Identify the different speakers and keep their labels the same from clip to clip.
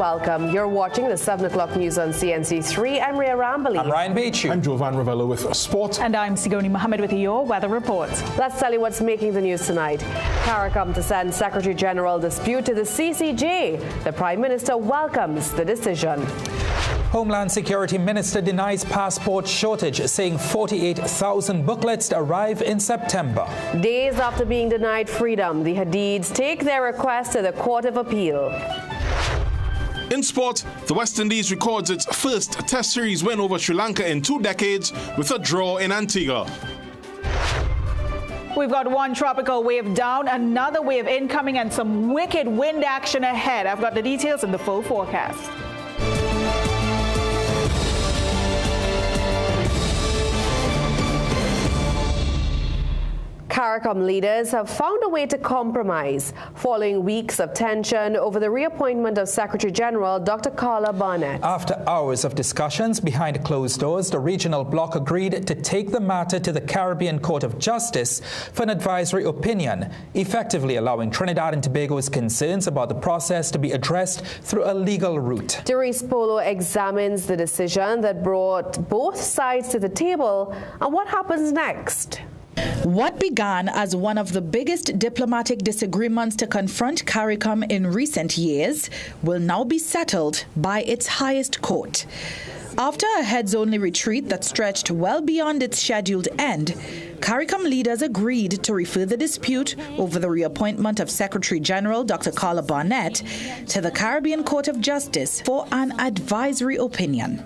Speaker 1: welcome. You're watching the 7 o'clock news on CNC3. I'm Rhea Rambali.
Speaker 2: I'm Ryan Beachu.
Speaker 3: I'm Jovan Ravello with sport.
Speaker 4: And I'm Sigoni Mohammed with your weather report.
Speaker 1: Let's tell you what's making the news tonight. CARICOM to send Secretary General dispute to the CCJ. The Prime Minister welcomes the decision.
Speaker 2: Homeland Security Minister denies passport shortage, saying 48,000 booklets arrive in September.
Speaker 1: Days after being denied freedom, the Hadids take their request to the Court of Appeal.
Speaker 3: In sport, the West Indies records its first Test Series win over Sri Lanka in 2 decades with a draw in Antigua.
Speaker 4: We've got one tropical wave down, another wave incoming, and some wicked wind action ahead. I've got the details in the full forecast.
Speaker 1: CARICOM leaders have found a way to compromise following weeks of tension over the reappointment of Secretary General Dr. Carla Barnett.
Speaker 2: After hours of discussions behind closed doors, the regional bloc agreed to take the matter to the Caribbean Court of Justice for an advisory opinion, effectively allowing Trinidad and Tobago's concerns about the process to be addressed through a legal route.
Speaker 1: Doris Polo examines the decision that brought both sides to the table and what happens next.
Speaker 5: What began as one of the biggest diplomatic disagreements to confront CARICOM in recent years will now be settled by its highest court. After a heads-only retreat that stretched well beyond its scheduled end, CARICOM leaders agreed to refer the dispute over the reappointment of Secretary General Dr. Carla Barnett to the Caribbean Court of Justice for an advisory opinion.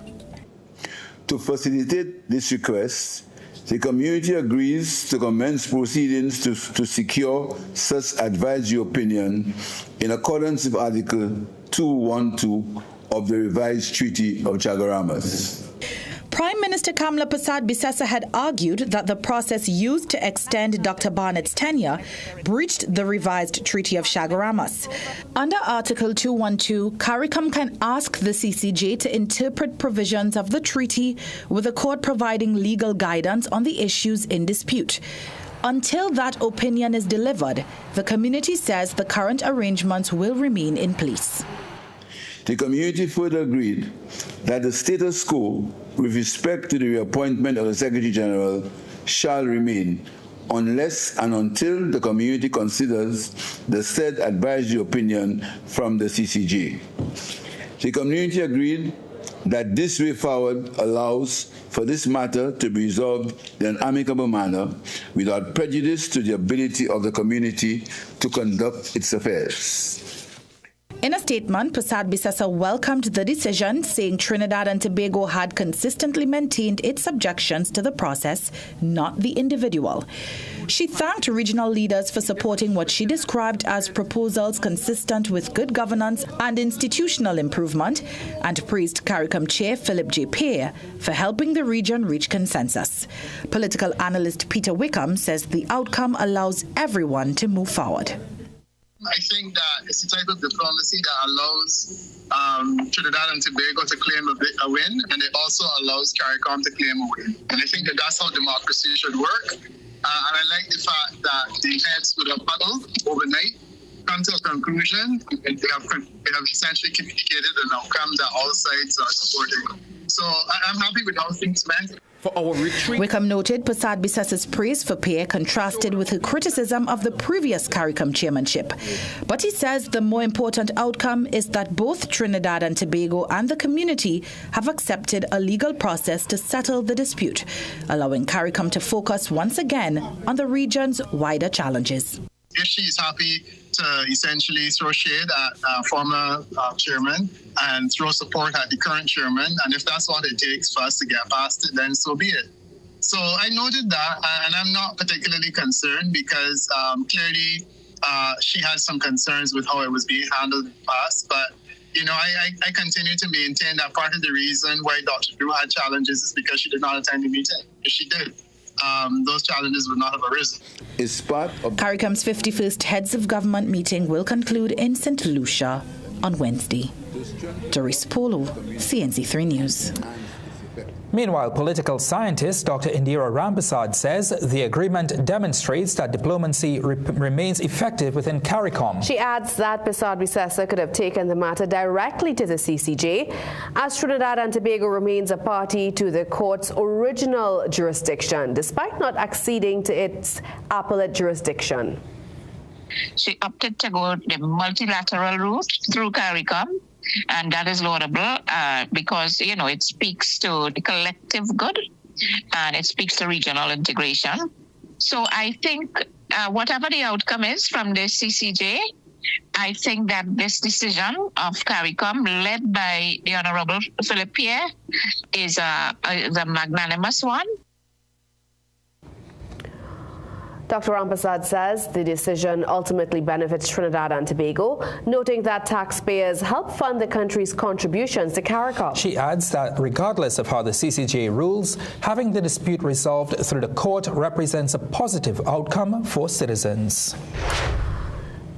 Speaker 6: To facilitate this request, the community agrees to commence proceedings to secure such advisory opinion in accordance with Article 212 of the revised Treaty of Chaguaramas.
Speaker 5: Prime Minister Kamla Persad-Bissessar had argued that the process used to extend Dr. Barnett's tenure breached the revised Treaty of Chaguaramas. Under Article 212, CARICOM can ask the CCJ to interpret provisions of the treaty, with the court providing legal guidance on the issues in dispute. Until that opinion is delivered, the community says the current arrangements will remain in place.
Speaker 6: The community further agreed that the status quo with respect to the reappointment of the Secretary General shall remain unless and until the community considers the said advisory opinion from the CCJ. The community agreed that this way forward allows for this matter to be resolved in an amicable manner without prejudice to the ability of the community to conduct its affairs.
Speaker 5: In a statement, Persad-Bissessar welcomed the decision, saying Trinidad and Tobago had consistently maintained its objections to the process, not the individual. She thanked regional leaders for supporting what she described as proposals consistent with good governance and institutional improvement, and praised CARICOM Chair Philip J. Pear for helping the region reach consensus. Political analyst Peter Wickham says the outcome allows everyone to move forward.
Speaker 7: I think that it's the type of diplomacy that allows Trinidad and Tobago to claim a win, and it also allows CARICOM to claim a win. And I think that that's how democracy should work. And I like the fact that the heads would have battled overnight, come to a conclusion, and they have essentially communicated an outcome that all sides are supporting. So I'm happy with how things went.
Speaker 3: For our retreat,
Speaker 5: Wickham noted Persad-Bissessar's praise for Pear contrasted with her criticism of the previous CARICOM chairmanship. But he says the more important outcome is that both Trinidad and Tobago and the community have accepted a legal process to settle the dispute, allowing CARICOM to focus once again on the region's wider challenges.
Speaker 7: If she is happy to essentially throw shade at former chairman and throw support at the current chairman, and if that's what it takes for us to get past it, then so be it. So I noted that, and I'm not particularly concerned because clearly she has some concerns with how it was being handled in the past. But, you know, I continue to maintain that part of the reason why Dr. Drew had challenges is because she did not attend the meeting. If she did, those challenges would not have arisen.
Speaker 5: CARICOM's 51st Heads of Government meeting will conclude in St. Lucia on Wednesday. Doris Polo, CNC3 News.
Speaker 2: Meanwhile, political scientist Dr. Indira Ramprasad says the agreement demonstrates that diplomacy remains effective within CARICOM.
Speaker 1: She adds that Prasad Bisesa could have taken the matter directly to the CCJ, as Trinidad and Tobago remains a party to the court's original jurisdiction, despite not acceding to its appellate jurisdiction.
Speaker 8: She opted to go the multilateral route through CARICOM. And that is laudable because, you know, it speaks to the collective good and it speaks to regional integration. So I think whatever the outcome is from the CCJ, I think that this decision of CARICOM, led by the Honorable Philip Pierre, is a magnanimous one.
Speaker 1: Dr. Ramprasad says the decision ultimately benefits Trinidad and Tobago, noting that taxpayers help fund the country's contributions to CARICOM.
Speaker 2: She adds that regardless of how the CCJ rules, having the dispute resolved through the court represents a positive outcome for citizens.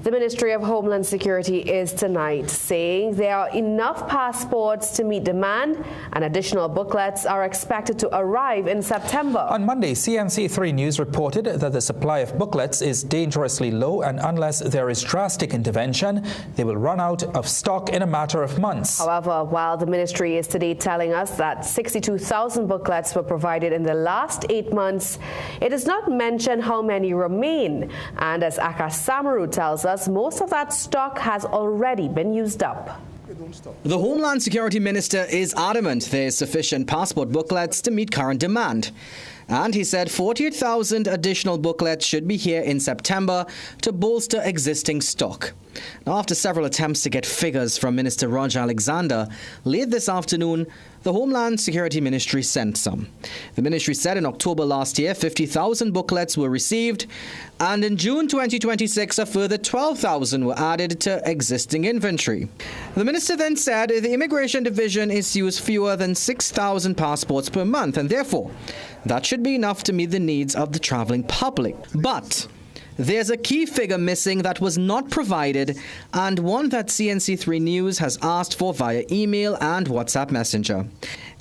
Speaker 1: The Ministry of Homeland Security is tonight saying there are enough passports to meet demand and additional booklets are expected to arrive in September.
Speaker 2: On Monday, CNC3 News reported that the supply of booklets is dangerously low, and unless there is drastic intervention, they will run out of stock in a matter of months.
Speaker 1: However, while the ministry is today telling us that 62,000 booklets were provided in the last 8 months, it does not mention how many remain. And as Akash Samaru tells us, most of that stock has already been used up.
Speaker 9: The Homeland Security Minister is adamant there is sufficient passport booklets to meet current demand. And he said 48,000 additional booklets should be here in September to bolster existing stock. Now, after several attempts to get figures from Minister Roger Alexander, late this afternoon, the Homeland Security Ministry sent some. The ministry said in October last year, 50,000 booklets were received, and in June 2026, a further 12,000 were added to existing inventory. The minister then said the Immigration Division issues fewer than 6,000 passports per month, and therefore, that should be enough to meet the needs of the traveling public. But there's a key figure missing that was not provided, and one that CNC3 News has asked for via email and WhatsApp Messenger.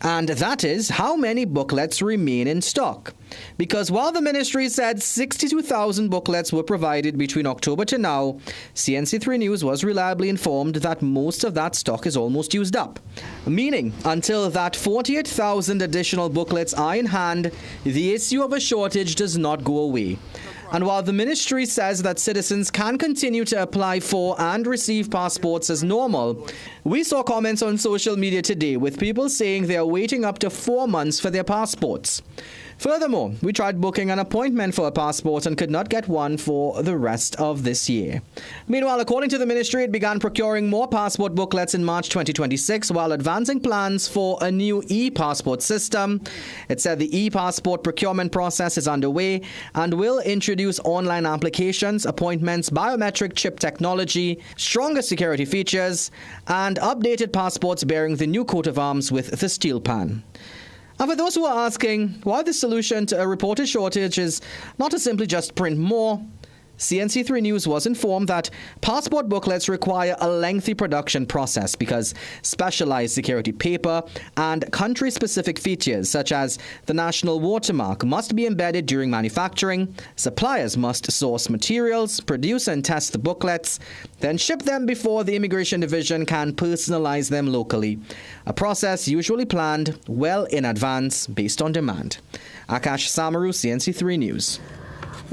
Speaker 9: And that is how many booklets remain in stock. Because while the ministry said 62,000 booklets were provided between October to now, CNC3 News was reliably informed that most of that stock is almost used up. Meaning, until that 48,000 additional booklets are in hand, the issue of a shortage does not go away. And while the ministry says that citizens can continue to apply for and receive passports as normal, we saw comments on social media today with people saying they are waiting up to 4 months for their passports. Furthermore, we tried booking an appointment for a passport and could not get one for the rest of this year. Meanwhile, according to the ministry, it began procuring more passport booklets in March 2026 while advancing plans for a new e-passport system. It said the e-passport procurement process is underway and will introduce online applications, appointments, biometric chip technology, stronger security features, and updated passports bearing the new coat of arms with the steel pan. And for those who are asking why the solution to a reported shortage is not to simply just print more, CNC3 News was informed that passport booklets require a lengthy production process because specialized security paper and country-specific features such as the national watermark must be embedded during manufacturing. Suppliers must source materials, produce and test the booklets, then ship them before the Immigration Division can personalize them locally. A process usually planned well in advance based on demand. Akash Samaru, CNC3 News.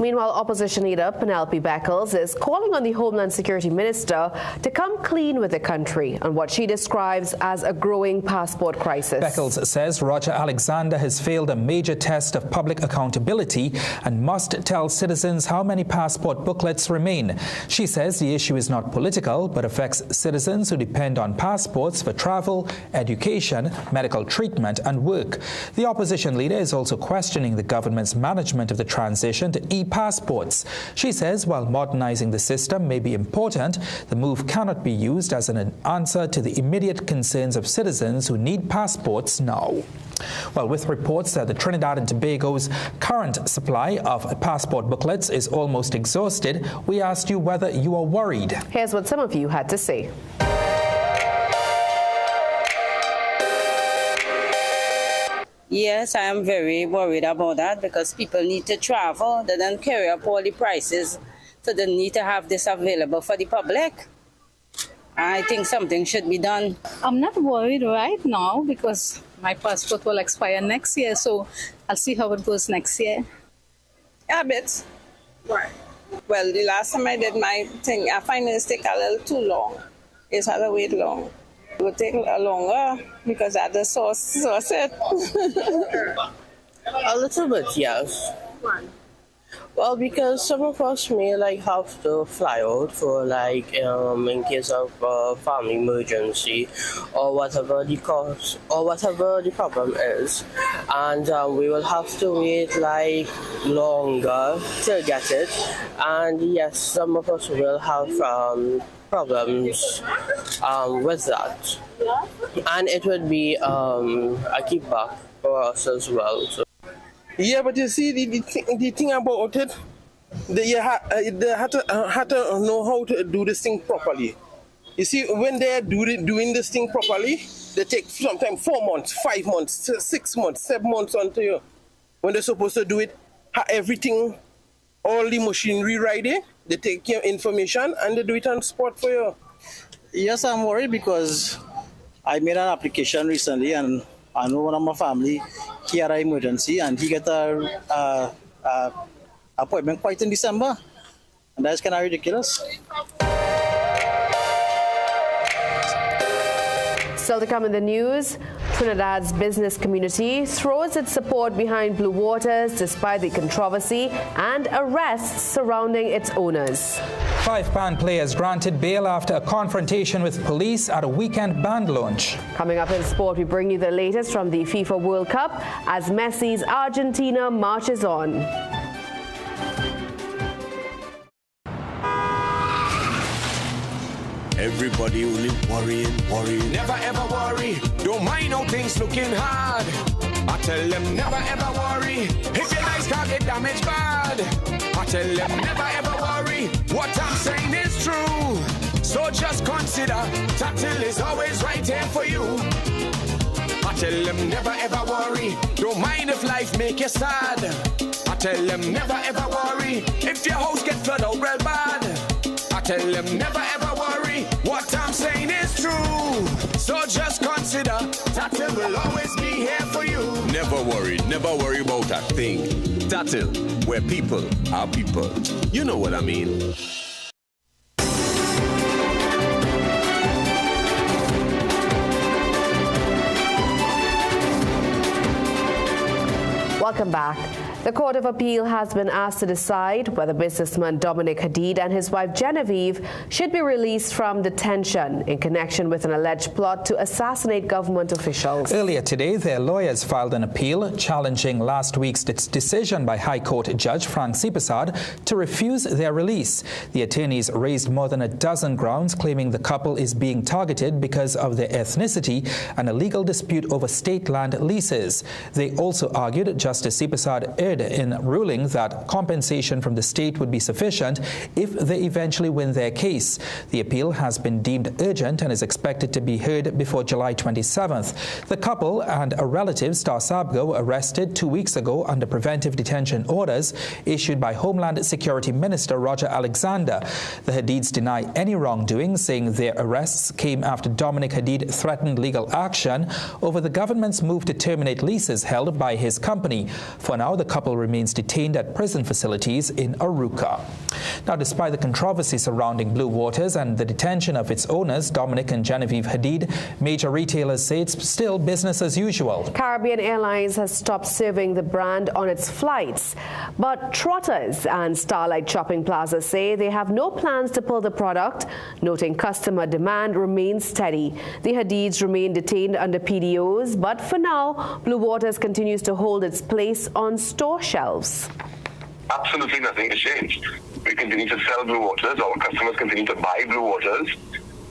Speaker 1: Meanwhile, opposition leader Penelope Beckles is calling on the Homeland Security Minister to come clean with the country on what she describes as a growing passport crisis.
Speaker 2: Beckles says Roger Alexander has failed a major test of public accountability and must tell citizens how many passport booklets remain. She says the issue is not political but affects citizens who depend on passports for travel, education, medical treatment and work. The opposition leader is also questioning the government's management of the transition to e-passports. She says while modernizing the system may be important, the move cannot be used as an answer to the immediate concerns of citizens who need passports now. Well, with reports that the Trinidad and Tobago's current supply of passport booklets is almost exhausted, we asked you whether you are worried.
Speaker 1: Here's what some of you had to say.
Speaker 10: Yes, I am very worried about that because people need to travel. They don't carry up all the prices, so they need to have this available for the public. I think something should be done.
Speaker 11: I'm not worried right now because my passport will expire next year, so I'll see how it goes next year.
Speaker 12: Yeah, a bit. Right. Well, the last time I did my thing, I find it take a little too long. It's had to wait long. It will take longer because I had to source it.
Speaker 13: A little bit, yes.
Speaker 12: Why?
Speaker 13: Well, because some of us may have to fly out for in case of family emergency or whatever the cause or whatever the problem is, and we will have to wait longer to get it. And yes, some of us will have problems with that, and it would be a kickback for us as well. So.
Speaker 14: Yeah, but you see, the thing about it, they had to know how to do this thing properly. You see, when they're doing this thing properly, they take sometimes 4 months, 5 months, 6 months, 7 months onto you. When they're supposed to do it, everything, all the machinery ready, they take your information and they do it on spot for you.
Speaker 15: Yes, I'm worried because I made an application recently and I know one of my family, he had an emergency and he got a appointment quite in December. And that's kind of ridiculous.
Speaker 1: Still to come in the news, Trinidad's business community throws its support behind Blue Waters despite the controversy and arrests surrounding its owners.
Speaker 2: 5 band players granted bail after a confrontation with police at a weekend band launch.
Speaker 1: Coming up in sport, we bring you the latest from the FIFA World Cup as Messi's Argentina marches on.
Speaker 16: Everybody only worrying. Never ever worry. Don't mind how things looking hard. I tell them never ever worry. If your life can't get damaged bad. I tell them never ever worry. What I'm saying is true. So just consider Tatil is always right here for you. I tell them never ever worry. Don't mind if life make you sad. I tell them never ever worry. If your house get flooded out real bad. I tell them never ever worry. What I'm saying is true. So just consider Tatil will always be here for you.
Speaker 17: Never worry about a thing. Tatil, where people are people. You know what I mean.
Speaker 1: Welcome back. The Court of Appeal has been asked to decide whether businessman Dominic Hadid and his wife Genevieve should be released from detention in connection with an alleged plot to assassinate government officials.
Speaker 2: Earlier today, their lawyers filed an appeal challenging last week's decision by High Court Judge Frank Sipasad to refuse their release. The attorneys raised more than a dozen grounds claiming the couple is being targeted because of their ethnicity and a legal dispute over state land leases. They also argued Justice Sipasad erred in ruling that compensation from the state would be sufficient if they eventually win their case. The appeal has been deemed urgent and is expected to be heard before July 27th. The couple and a relative, Star Sabgo, were arrested 2 weeks ago under preventive detention orders issued by Homeland Security Minister Roger Alexander. The Hadids deny any wrongdoing, saying their arrests came after Dominic Hadid threatened legal action over the government's move to terminate leases held by his company. For now, the couple remains detained at prison facilities in Aruca. Now, despite the controversy surrounding Blue Waters and the detention of its owners, Dominic and Genevieve Hadid, major retailers say it's still business as usual.
Speaker 1: Caribbean Airlines has stopped serving the brand on its flights, but Trotters and Starlight Shopping Plaza say they have no plans to pull the product, noting customer demand remains steady. The Hadids remain detained under PDOs, but for now, Blue Waters continues to hold its place on store shelves.
Speaker 18: Absolutely nothing has changed. We continue to sell Blue Waters. Our customers continue to buy Blue Waters.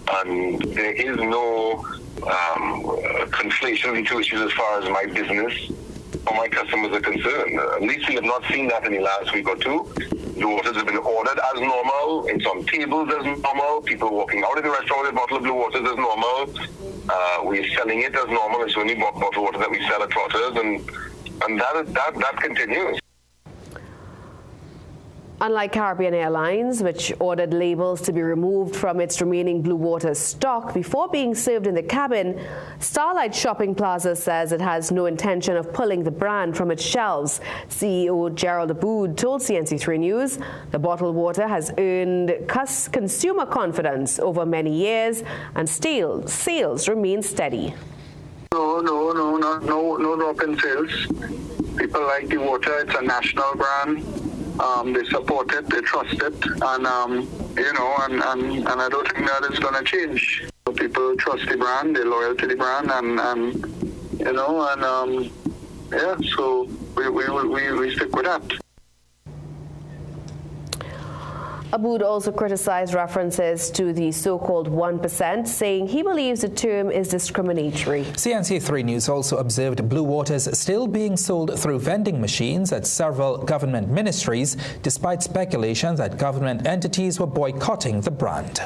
Speaker 18: And there is no conflation of the two issues as far as my business or my customers are concerned. At least we have not seen that in the last week or two. Blue Waters have been ordered as normal, in some tables as normal, people walking out of the restaurant with a bottle of Blue Waters as normal. We're selling it as normal. It's only bottled water that we sell at Trotters, and that continues.
Speaker 1: Unlike Caribbean Airlines, which ordered labels to be removed from its remaining Blue Water stock before being served in the cabin, Starlight Shopping Plaza says it has no intention of pulling the brand from its shelves. CEO Gerald Aboud told CNC3 News the bottled water has earned consumer confidence over many years and still sales remain steady.
Speaker 19: No drop in sales. People like the water. It's a national brand. They support it, they trust it, and and I don't think that is going to change. People trust the brand, they're loyal to the brand, so we stick with that.
Speaker 1: Aboud also criticized references to the so-called 1%, saying he believes the term is discriminatory.
Speaker 2: CNC3 News also observed Blue Waters still being sold through vending machines at several government ministries, despite speculation that government entities were boycotting the brand.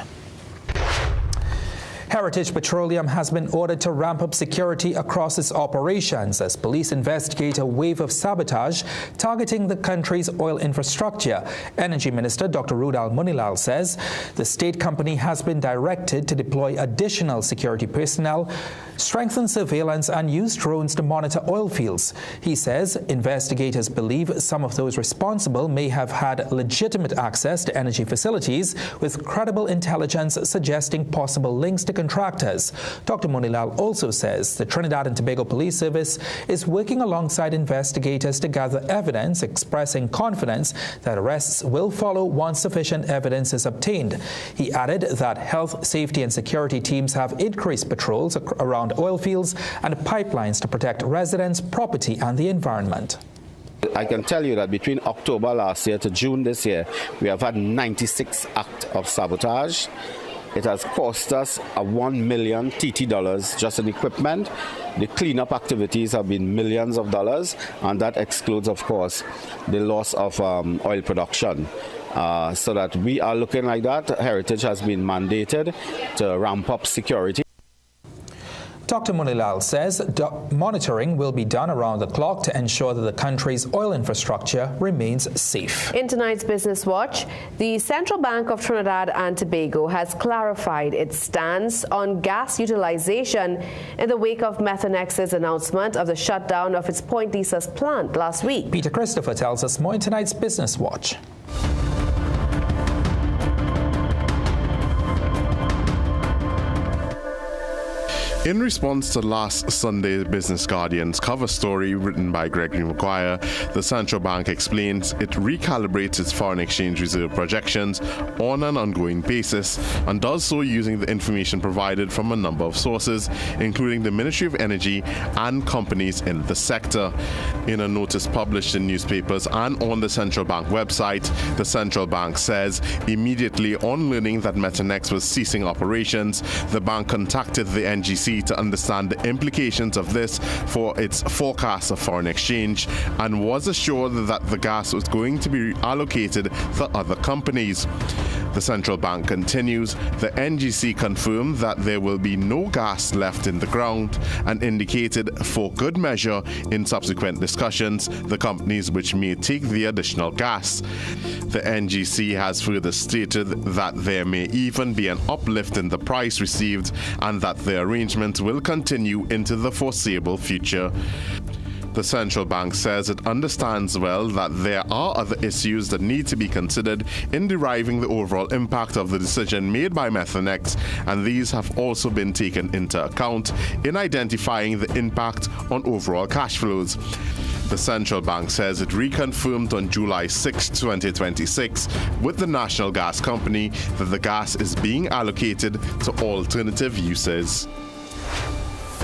Speaker 2: Heritage Petroleum has been ordered to ramp up security across its operations as police investigate a wave of sabotage targeting the country's oil infrastructure. Energy Minister Dr. Rudal Munilal says the state company has been directed to deploy additional security personnel, strengthen surveillance and use drones to monitor oil fields. He says investigators believe some of those responsible may have had legitimate access to energy facilities with credible intelligence suggesting possible links to contractors. Dr. Munilal also says the Trinidad and Tobago Police Service is working alongside investigators to gather evidence, expressing confidence that arrests will follow once sufficient evidence is obtained. He added that health, safety and security teams have increased patrols around oil fields and pipelines to protect residents, property and the environment.
Speaker 20: I can tell you that between October last year to June this year, we have had 96 acts of sabotage. It has cost us $1 million TT just in equipment. The cleanup activities have been millions of dollars, and that excludes, of course, the loss of oil production. So that we are looking like that. Heritage has been mandated to ramp up security.
Speaker 2: Dr. Munilal says monitoring will be done around the clock to ensure that the country's oil infrastructure remains safe.
Speaker 1: In tonight's Business Watch, the Central Bank of Trinidad and Tobago has clarified its stance on gas utilization in the wake of Methanex's announcement of the shutdown of its Point Lisas plant last week.
Speaker 2: Peter Christopher tells us more in tonight's Business Watch.
Speaker 3: In response to last Sunday's Business Guardian's cover story written by Gregory McGuire, the central bank explains it recalibrates its foreign exchange reserve projections on an ongoing basis and does so using the information provided from a number of sources, including the Ministry of Energy and companies in the sector. In a notice published in newspapers and on the central bank website, the central bank says immediately on learning that Methanex was ceasing operations, the bank contacted the NGC to understand the implications of this for its forecast of foreign exchange and was assured that the gas was going to be allocated to other companies. The central bank continues, the NGC confirmed that there will be no gas left in the ground and indicated for good measure in subsequent discussions the companies which may take the additional gas. The NGC has further stated that there may even be an uplift in the price received and that the arrangement will continue into the foreseeable future. The central bank says it understands well that there are other issues that need to be considered in deriving the overall impact of the decision made by Methanex, and these have also been taken into account in identifying the impact on overall cash flows. The central bank says it reconfirmed on July 6, 2026 with the National Gas Company that the gas is being allocated to alternative uses.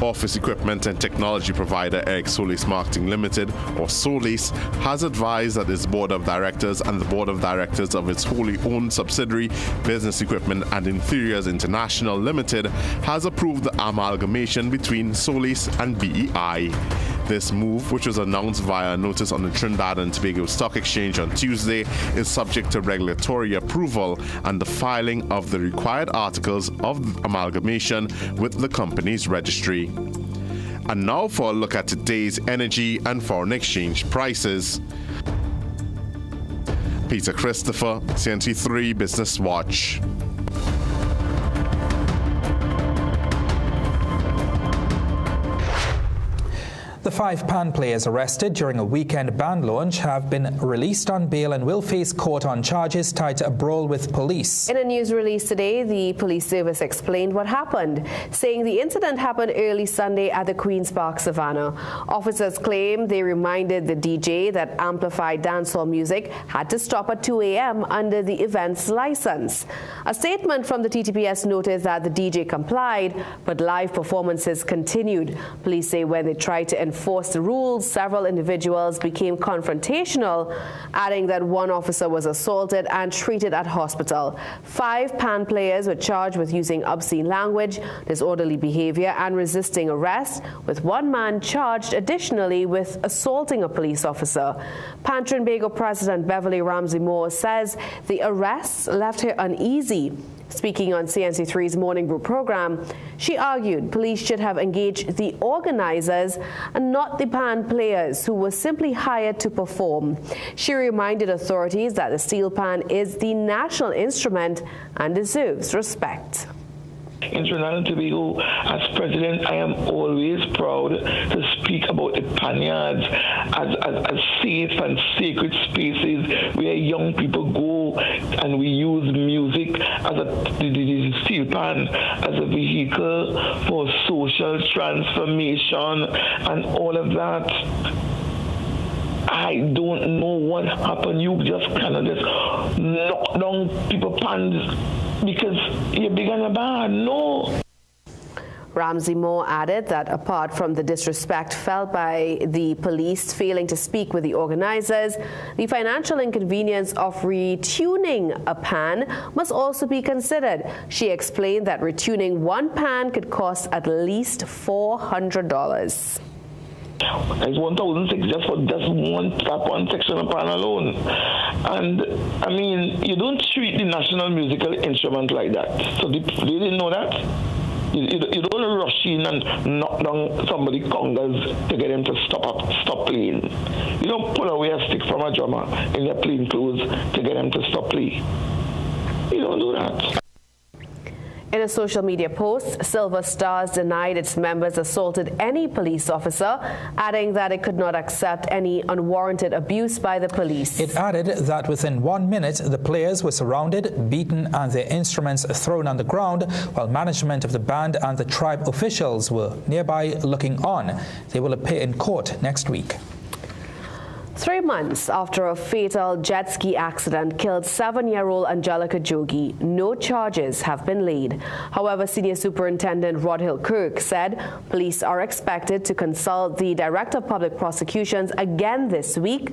Speaker 3: Office equipment and technology provider Eric Solis Marketing Limited, or Solis, has advised that its board of directors and the board of directors of its wholly owned subsidiary Business Equipment and Interiors International Limited has approved the amalgamation between Solis and BEI. This move, which was announced via a notice on the Trinidad and Tobago Stock Exchange on Tuesday, is subject to regulatory approval and the filing of the required articles of amalgamation with the company's registry. And now for a look at today's energy and foreign exchange prices. Peter Christopher, CNC3 Business Watch.
Speaker 2: The 5 PAN players arrested during a weekend band launch have been released on bail and will face court on charges tied to a brawl with police.
Speaker 1: In a news release today, the police service explained what happened, saying the incident happened early Sunday at the Queen's Park Savannah. Officers claim they reminded the DJ that amplified dancehall music had to stop at 2 a.m. under the event's license. A statement from the TTPS noted that the DJ complied, but live performances continued. Police say when they tried to enforce the rules, several individuals became confrontational, adding that one officer was assaulted and treated at hospital. 5 PAN players were charged with using obscene language, disorderly behavior, and resisting arrest, with one man charged additionally with assaulting a police officer. PAN Trinbago President Beverly Ramsey Moore says the arrests left her uneasy. Speaking on CNC3's Morning Brew program, she argued police should have engaged the organizers and not the PAN players who were simply hired to perform. She reminded authorities that the steel pan is the national instrument and deserves respect.
Speaker 21: In Trinidad and Tobago, as president, I am always proud to speak about the panyards as safe and sacred spaces where young people go and we use music as the steel pan as a vehicle for social transformation and all of that. I don't know what happened. You just kind of just knock down people's pans because you're big and you're bad. No.
Speaker 1: Ramsey Moore added that apart from the disrespect felt by the police failing to speak with the organizers, the financial inconvenience of retuning a pan must also be considered. She explained that retuning one pan could cost at least $400.
Speaker 21: It's 1,600 just for one section of pan alone. And I mean, you don't treat the national musical instrument like that. So they didn't know that. You don't rush in and knock down somebody's congas to get them to stop playing. You don't pull away a stick from a drummer in their plain clothes to get them to stop playing. You don't do that.
Speaker 1: In a social media post, Silver Stars denied its members assaulted any police officer, adding that it could not accept any unwarranted abuse by the police.
Speaker 2: It added that within 1 minute, the players were surrounded, beaten, and their instruments thrown on the ground, while management of the band and the tribe officials were nearby looking on. They will appear in court next week.
Speaker 1: 3 months after a fatal jet ski accident killed 7-year-old Angelica Jogi, no charges have been laid. However, Senior Superintendent Rodhill Kirk said police are expected to consult the Director of Public Prosecutions again this week.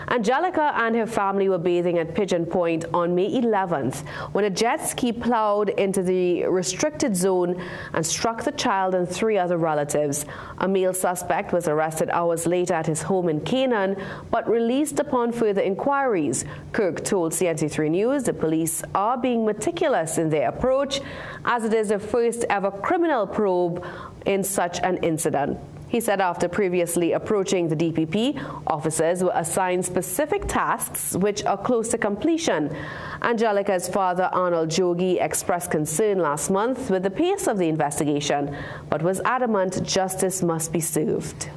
Speaker 1: Angelica and her family were bathing at Pigeon Point on May 11th when a jet ski plowed into the restricted zone and struck the child and 3 other relatives. A male suspect was arrested hours later at his home in Canaan, but released upon further inquiries. Kirk told CNC3 News the police are being meticulous in their approach, as it is the first ever criminal probe in such an incident. He said after previously approaching the DPP, officers were assigned specific tasks which are close to completion. Angelica's father, Arnold Jogi, expressed concern last month with the pace of the investigation, but was adamant justice must be served.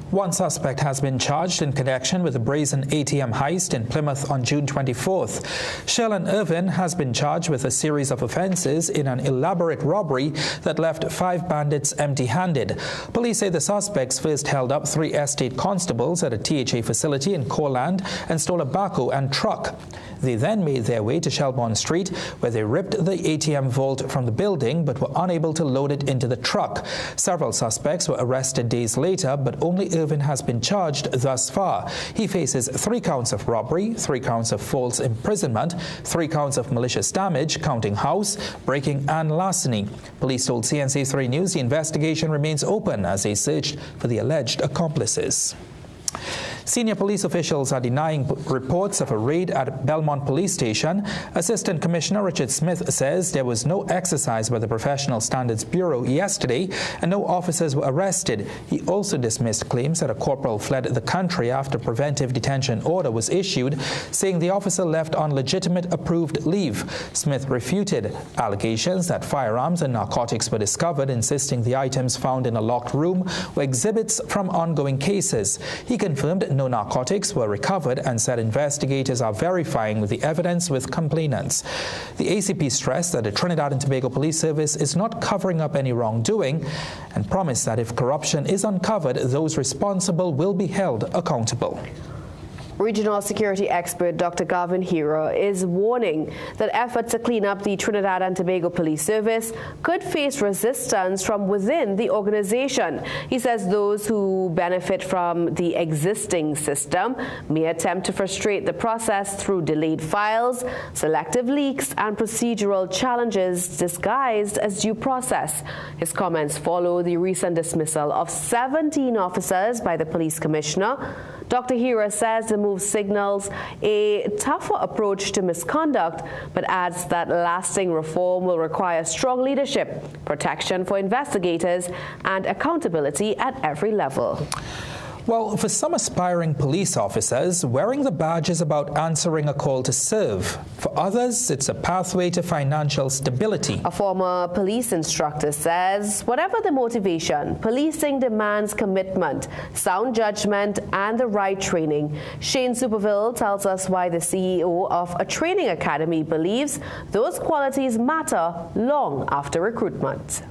Speaker 2: One suspect has been charged in connection with a brazen ATM heist in Plymouth on June 24th. Sheldon Irvin has been charged with a series of offenses in an elaborate robbery that left 5 bandits empty-handed. Police say the suspects first held up 3 estate constables at a THA facility in Courland and stole a backhoe and truck. They then made their way to Shelbourne Street, where they ripped the ATM vault from the building but were unable to load it into the truck. Several suspects were arrested days later, but only Irvin has been charged thus far. He faces 3 counts of robbery, 3 counts of false imprisonment, 3 counts of malicious damage, counting house, breaking and larceny. Police told CNC3 News the investigation remains open as they searched for the alleged accomplices. Senior police officials are denying reports of a raid at Belmont Police Station. Assistant Commissioner Richard Smith says there was no exercise by the Professional Standards Bureau yesterday and no officers were arrested. He also dismissed claims that a corporal fled the country after preventive detention order was issued, saying the officer left on legitimate approved leave. Smith refuted allegations that firearms and narcotics were discovered, insisting the items found in a locked room were exhibits from ongoing cases. He confirmed no narcotics were recovered and said investigators are verifying the evidence with complainants. The ACP stressed that the Trinidad and Tobago Police Service is not covering up any wrongdoing and promised that if corruption is uncovered, those responsible will be held accountable.
Speaker 1: Regional security expert Dr. Garvin Hero is warning that efforts to clean up the Trinidad and Tobago Police Service could face resistance from within the organization. He says those who benefit from the existing system may attempt to frustrate the process through delayed files, selective leaks, and procedural challenges disguised as due process. His comments follow the recent dismissal of 17 officers by the police commissioner. Dr. Hira says the move signals a tougher approach to misconduct, but adds that lasting reform will require strong leadership, protection for investigators, and accountability at every level.
Speaker 2: Well, for some aspiring police officers, wearing the badge is about answering a call to serve. For others, it's a pathway to financial stability.
Speaker 1: A former police instructor says, whatever the motivation, policing demands commitment, sound judgment, and the right training. Shane Superville tells us why the CEO of a training academy believes those qualities matter long after recruitment.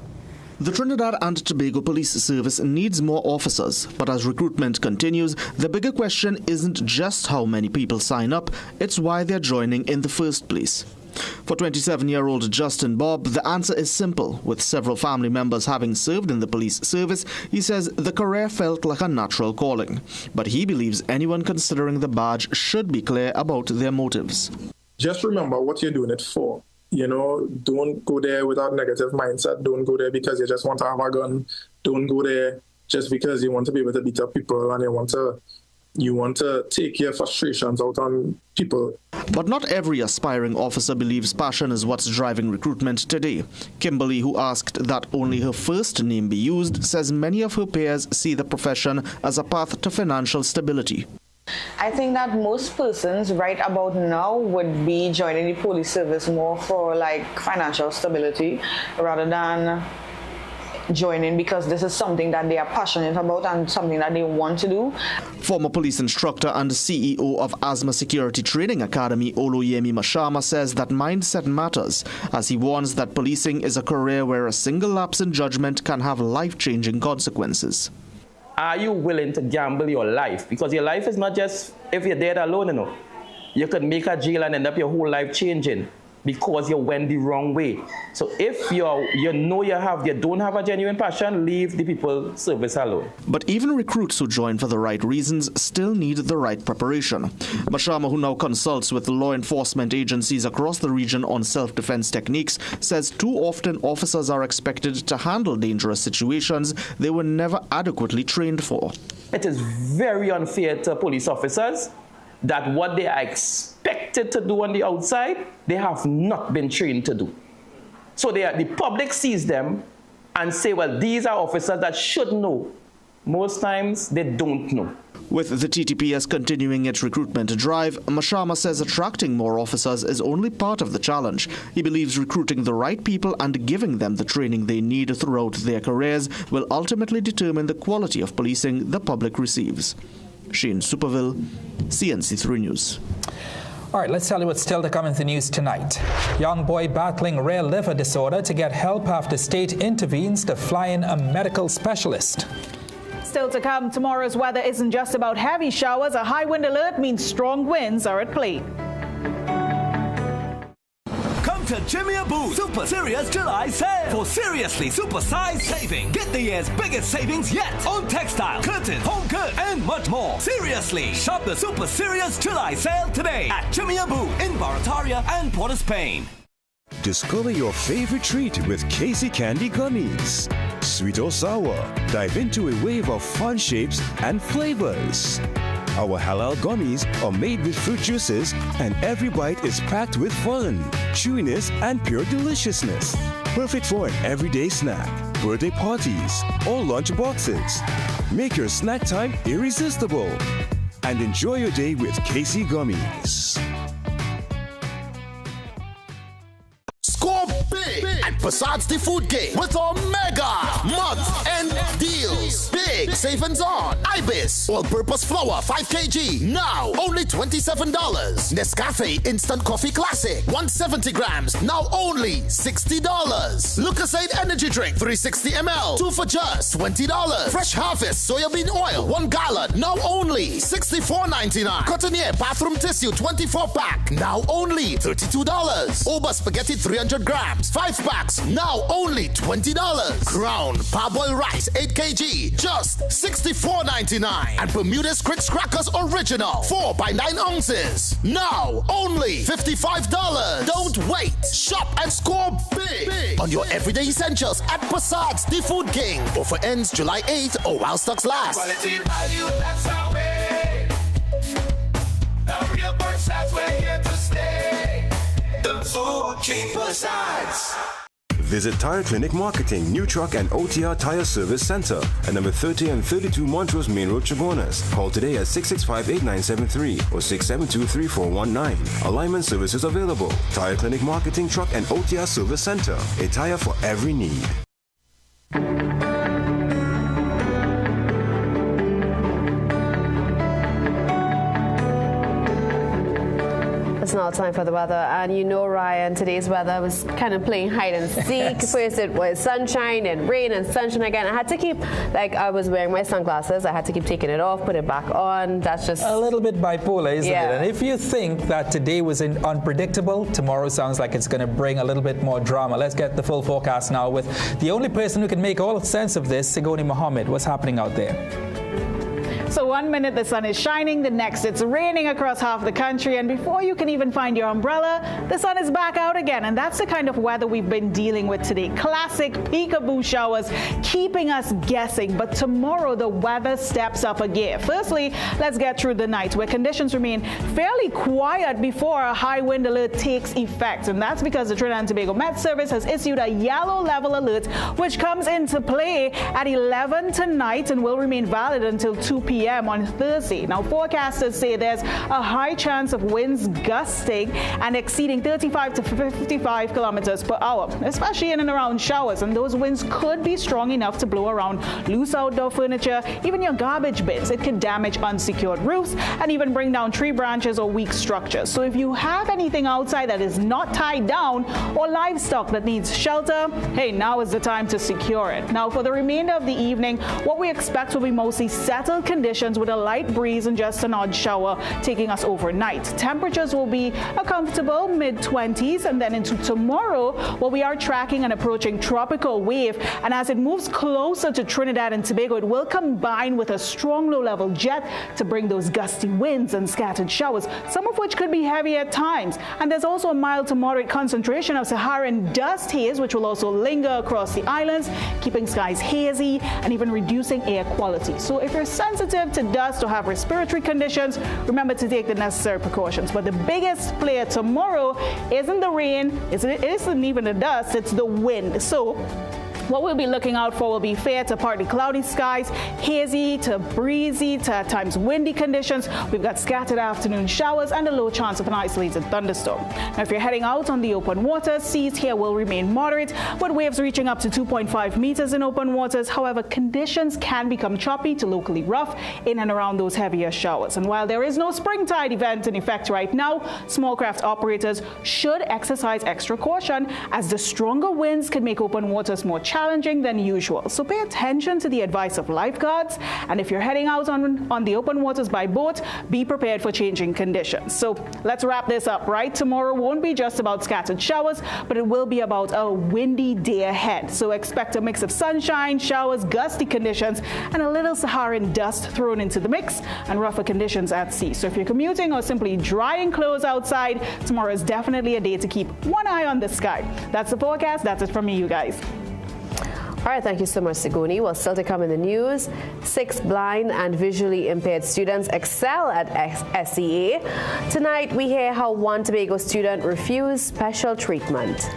Speaker 4: The Trinidad and Tobago Police Service needs more officers, but as recruitment continues, the bigger question isn't just how many people sign up, it's why they're joining in the first place. For 27-year-old Justin Bob, the answer is simple. With several family members having served in the police service, he says the career felt like a natural calling. But he believes anyone considering the badge should be clear about their motives.
Speaker 22: Just remember what you're doing it for. You know, don't go there without negative mindset. Don't go there because you just want to have a gun. Don't go there just because you want to be able to beat up people and you want to take your frustrations out on people.
Speaker 4: But not every aspiring officer believes passion is what's driving recruitment today. Kimberly, who asked that only her first name be used, says many of her peers see the profession as a path to financial stability.
Speaker 23: I think that most persons right about now would be joining the police service more for like financial stability rather than joining because this is something that they are passionate about and something that they want to do.
Speaker 4: Former police instructor and CEO of Asthma Security Training Academy, Oloyemi Mashama, says that mindset matters, as he warns that policing is a career where a single lapse in judgment can have life-changing consequences.
Speaker 24: Are you willing to gamble your life? Because your life is not just if you're dead alone, you know. You could make a jail and end up your whole life changing because you went the wrong way. So if you don't have a genuine passion, leave the people service alone.
Speaker 4: But even recruits who join for the right reasons still need the right preparation. Mashama, who now consults with law enforcement agencies across the region on self-defense techniques, says too often officers are expected to handle dangerous situations they were never adequately trained for.
Speaker 24: It is very unfair to police officers that what they are expected to do on the outside, they have not been trained to do. So the public sees them and say, well, these are officers that should know. Most times, they don't know.
Speaker 4: With the TTPS continuing its recruitment drive, Mashama says attracting more officers is only part of the challenge. He believes recruiting the right people and giving them the training they need throughout their careers will ultimately determine the quality of policing the public receives. Shane Superville, CNC3 News.
Speaker 2: All right, let's tell you what's still to come in the news tonight. Young boy battling rare liver disorder to get help after state intervenes to fly in a medical specialist.
Speaker 25: Still to come, tomorrow's weather isn't just about heavy showers. A high wind alert means strong winds are at play.
Speaker 5: to Jimmy Boo Super Serious July Sale for seriously supersized savings. Get the year's biggest savings yet on textile, curtains, home goods, and much more. Seriously, shop the Super Serious July Sale today at Jimmy Boo in Barataria and Port of Spain.
Speaker 6: Discover your favorite treat with Casey Candy Gummies. Sweet or sour, dive into a wave of fun shapes and flavors. Our halal gummies are made with fruit juices, and every bite is packed with fun, chewiness, and pure deliciousness. Perfect for an everyday snack, birthday parties, or lunch boxes. Make your snack time irresistible. And enjoy your day with Casey Gummies.
Speaker 7: Score big at Passad's The Food Game with our mega month-end deals. Big savings on Ibis all-purpose flour 5 kg, now only $27. Nescafe Instant Coffee Classic 170 grams, now only $60. Lucasade Energy Drink 360 ml, 2 for just $20. Fresh Harvest Soybean Oil 1 gallon, now only $64.99. Cotonnier Bathroom Tissue 24 pack, now only $32. Oba Spaghetti 300 grams, 5 packs, now only $20. Crown Parboiled Rice 8 kg, just $64.99. And Bermuda's Grits Crackers Original 4 by 9 ounces, now only $55. Don't wait. Shop and score big on your everyday essentials at Passad's The Food King. Offer ends July 8th or while stocks last.
Speaker 16: Quality value, that's our way. The real Passad's, we're here to stay. The Food King Passad's.
Speaker 6: Visit Tire Clinic Marketing, New Truck and OTR Tire Service Center at number 30 and 32 Montrose Main Road, Chabonas. Call today at 665-8973 or 672-3419. Alignment services available. Tire Clinic Marketing, Truck and OTR Service Center. A tire for every need.
Speaker 1: It's now time for the weather, and you know, Ryan, today's weather was kind of playing hide and seek. Yes. First it was sunshine and rain and sunshine again. I had to keep, like, I was wearing my sunglasses, I had to keep taking it off, put it back on. That's just
Speaker 2: a little bit bipolar, isn't it? And if you think that today was unpredictable, tomorrow sounds like it's going to bring a little bit more drama. Let's get the full forecast now with the only person who can make all sense of this, Sigoni Mohammed. What's happening out there?
Speaker 25: So 1 minute the sun is shining, the next it's raining across half the country, and before you can even find your umbrella, the sun is back out again. And that's the kind of weather we've been dealing with today. Classic peekaboo showers keeping us guessing, but tomorrow the weather steps up a gear. Firstly, let's get through the night where conditions remain fairly quiet before a high wind alert takes effect. And that's because the Trinidad and Tobago Met Service has issued a yellow level alert, which comes into play at 11 tonight and will remain valid until 2 p.m. on Thursday. Now, forecasters say there's a high chance of winds gusting and exceeding 35 to 55 kilometers per hour, especially in and around showers. And those winds could be strong enough to blow around loose outdoor furniture, even your garbage bins. It could damage unsecured roofs and even bring down tree branches or weak structures. So if you have anything outside that is not tied down or livestock that needs shelter, hey, now is the time to secure it. Now, for the remainder of the evening, what we expect will be mostly settled conditions with a light breeze and just an odd shower taking us overnight. Temperatures will be a comfortable mid-20s, and then into tomorrow, well, we are tracking an approaching tropical wave, and as it moves closer to Trinidad and Tobago, it will combine with a strong low-level jet to bring those gusty winds and scattered showers, some of which could be heavy at times. And there's also a mild to moderate concentration of Saharan dust haze, which will also linger across the islands, keeping skies hazy and even reducing air quality. So if you're sensitive to dust or have respiratory conditions, remember to take the necessary precautions. But the biggest player tomorrow isn't the rain, it isn't even the dust, it's the wind. So what we'll be looking out for will be fair to partly cloudy skies, hazy to breezy to at times windy conditions. We've got scattered afternoon showers and a low chance of an isolated thunderstorm. Now, if you're heading out on the open waters, seas here will remain moderate, with waves reaching up to 2.5 meters in open waters. However, conditions can become choppy to locally rough in and around those heavier showers. And while there is no spring tide event in effect right now, small craft operators should exercise extra caution, as the stronger winds can make open waters more challenging challenging than usual. So pay attention to the advice of lifeguards, and if you're heading out on the open waters by boat, be prepared for changing conditions. So let's wrap this up, right? Tomorrow won't be just about scattered showers, but it will be about a windy day ahead. So expect a mix of sunshine, showers, gusty conditions, and a little Saharan dust thrown into the mix, and rougher conditions at sea. So if you're commuting or simply drying clothes outside, tomorrow is definitely a day to keep one eye on the sky. That's the forecast. That's it from me, you guys.
Speaker 1: All right, thank you so much, Siguni. Well, still to come in the news, 6 blind and visually impaired students excel at SEA. Tonight, we hear how one Tobago student refused special treatment.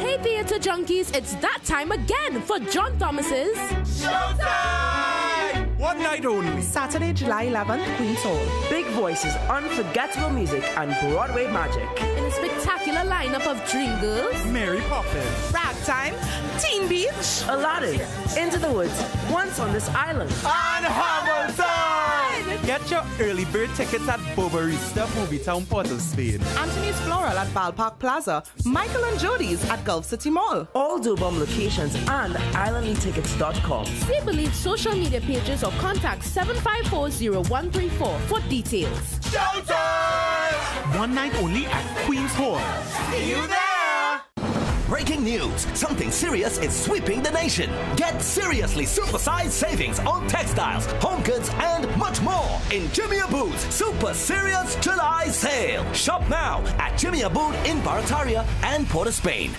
Speaker 8: Hey, theater junkies, it's that time again for John Thomas's
Speaker 9: Showtime! One night only.
Speaker 10: Saturday, July 11th, Queen's Hall.
Speaker 11: Big voices, unforgettable music, and Broadway magic.
Speaker 8: In a spectacular lineup of Dream Girls,
Speaker 9: Mary Poppins,
Speaker 10: Ragtime, Teen Beach,
Speaker 11: Aladdin, Into the Woods, Once on This Island,
Speaker 9: and Hamilton! Get your early bird tickets at Bobarista Movie Town, Port of Spain.
Speaker 10: Anthony's Floral at Ballpark Plaza, Michael and Jody's at Gulf City Mall.
Speaker 11: All Dobom locations and islandlytickets.com.
Speaker 8: See Believe social media pages or contact 754-0134 for details.
Speaker 9: Showtime! One night only at Queen's Hall. See you there!
Speaker 5: Breaking news. Something serious is sweeping the nation. Get seriously supersized savings on textiles, home goods, and much more in Jimmy Abood's Super Serious July Sale. Shop now at Jimmy Abood in Barataria and Port of Spain.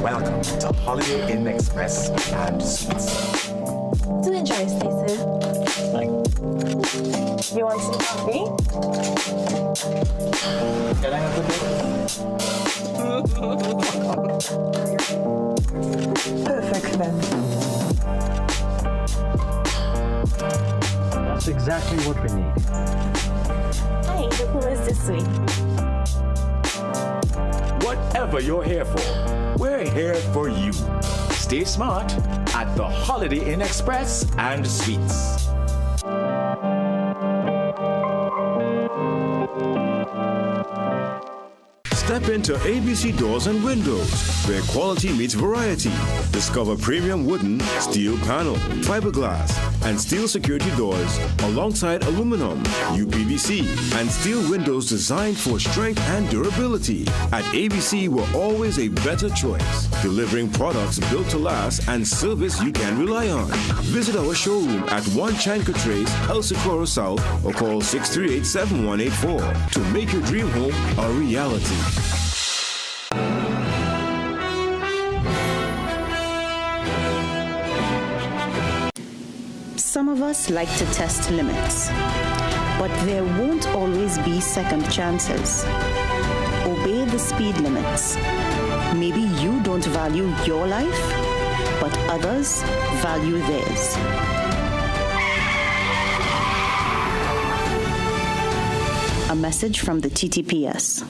Speaker 12: Welcome to Holiday Inn Express and Suites.
Speaker 26: Do enjoy, Stacey. You want some coffee?
Speaker 12: Can I have a
Speaker 26: Perfect then.
Speaker 12: That's exactly what we need.
Speaker 26: Hey, the pool is this way.
Speaker 12: Whatever you're here for, we're here for you. Stay smart at the Holiday Inn Express and Suites.
Speaker 6: Step into ABC Doors and Windows, where quality meets variety. Discover premium wooden, steel panel, fiberglass, and steel security doors alongside aluminum, UPVC, and steel windows designed for strength and durability. At ABC, we're always a better choice, delivering products built to last and service you can rely on. Visit our showroom at 1 Chanka Trace, El Socorro South, or call 638-7184 to make your dream home a reality.
Speaker 27: Some of us like to test limits, but there won't always be second chances. Obey the speed limits. Maybe you don't value your life, but others value theirs. A message from the TTPS.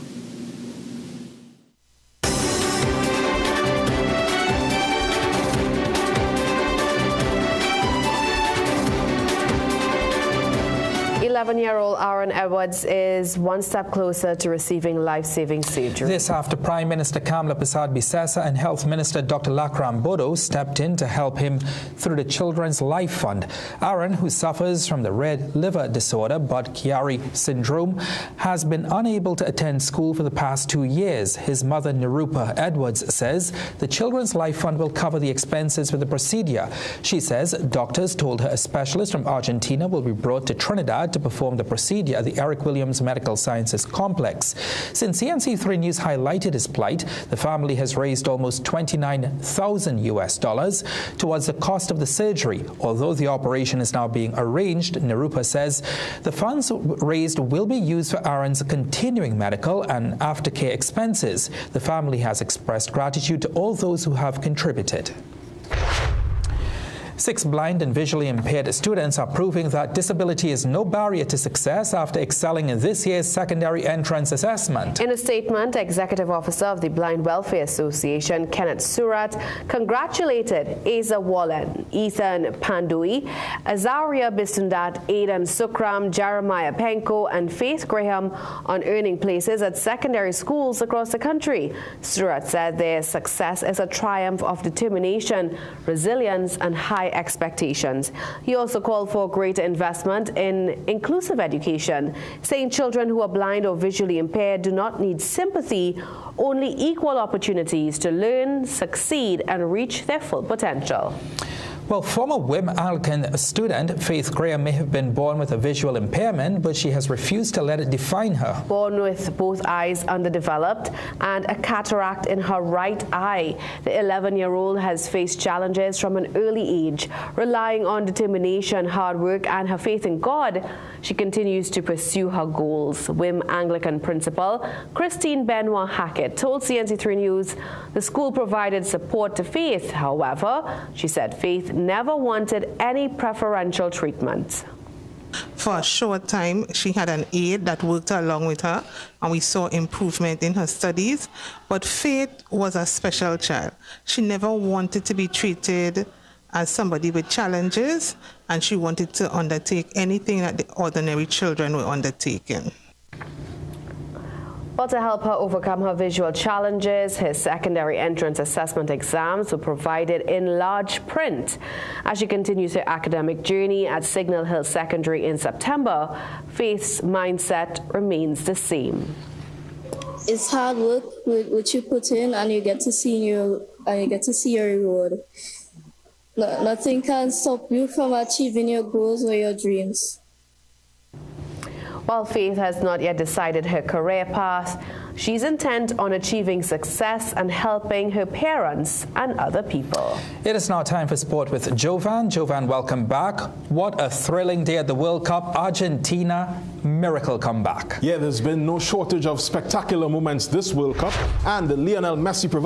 Speaker 1: Year-old Aaron Edwards is one step closer to receiving life-saving surgery.
Speaker 2: This after Prime Minister Kamla Persad-Bissessa and Health Minister Dr. Lakram Bodo stepped in to help him through the Children's Life Fund. Aaron, who suffers from the red liver disorder, Budd-Chiari syndrome, has been unable to attend school for the past 2 years. His mother, Nirupa Edwards, says the Children's Life Fund will cover the expenses for the procedure. She says doctors told her a specialist from Argentina will be brought to Trinidad to perform the procedure at the Eric Williams Medical Sciences Complex. Since CNC3 News highlighted his plight, the family has raised almost $29,000 towards the cost of the surgery. Although the operation is now being arranged, Nirupa says the funds raised will be used for Aaron's continuing medical and aftercare expenses. The family has expressed gratitude to all those who have contributed. 6 blind and visually impaired students are proving that disability is no barrier to success after excelling in this year's secondary entrance assessment.
Speaker 1: In a statement, Executive Officer of the Blind Welfare Association, Kenneth Surat, congratulated Asa Wallen, Ethan Pandui, Azaria Bistundat, Aidan Sukram, Jeremiah Penko, and Faith Graham on earning places at secondary schools across the country. Surat said their success is a triumph of determination, resilience, and high expectations. He also called for greater investment in inclusive education, saying children who are blind or visually impaired do not need sympathy, only equal opportunities to learn, succeed, and reach their full potential.
Speaker 2: Well, former Wim Alkin student Faith Graham may have been born with a visual impairment, but she has refused to let it define her.
Speaker 1: Born with both eyes underdeveloped and a cataract in her right eye, the 11-year-old has faced challenges from an early age. Relying on determination, hard work, and her faith in God, she continues to pursue her goals. Wim Anglican principal Christine Benoit Hackett told CNC3 News the school provided support to Faith. However, she said Faith never wanted any preferential treatment.
Speaker 13: For a short time, she had an aide that worked along with her, and we saw improvement in her studies. But Faith was a special child. She never wanted to be treated as somebody with challenges, and she wanted to undertake anything that the ordinary children were undertaking.
Speaker 1: Well, to help her overcome her visual challenges, her secondary entrance assessment exams were provided in large print. As she continues her academic journey at Signal Hill Secondary in September, Faith's mindset remains the same.
Speaker 14: It's hard work which you put in, and you get to see your reward. Nothing can stop you from achieving your goals or your dreams.
Speaker 1: While Faith has not yet decided her career path, she's intent on achieving success and helping her parents and other people.
Speaker 2: It is now time for sport with Jovan. Jovan, welcome back. What a thrilling day at the World Cup. Argentina, miracle comeback.
Speaker 15: Yeah, there's been no shortage of spectacular moments this World Cup, and Lionel Messi provided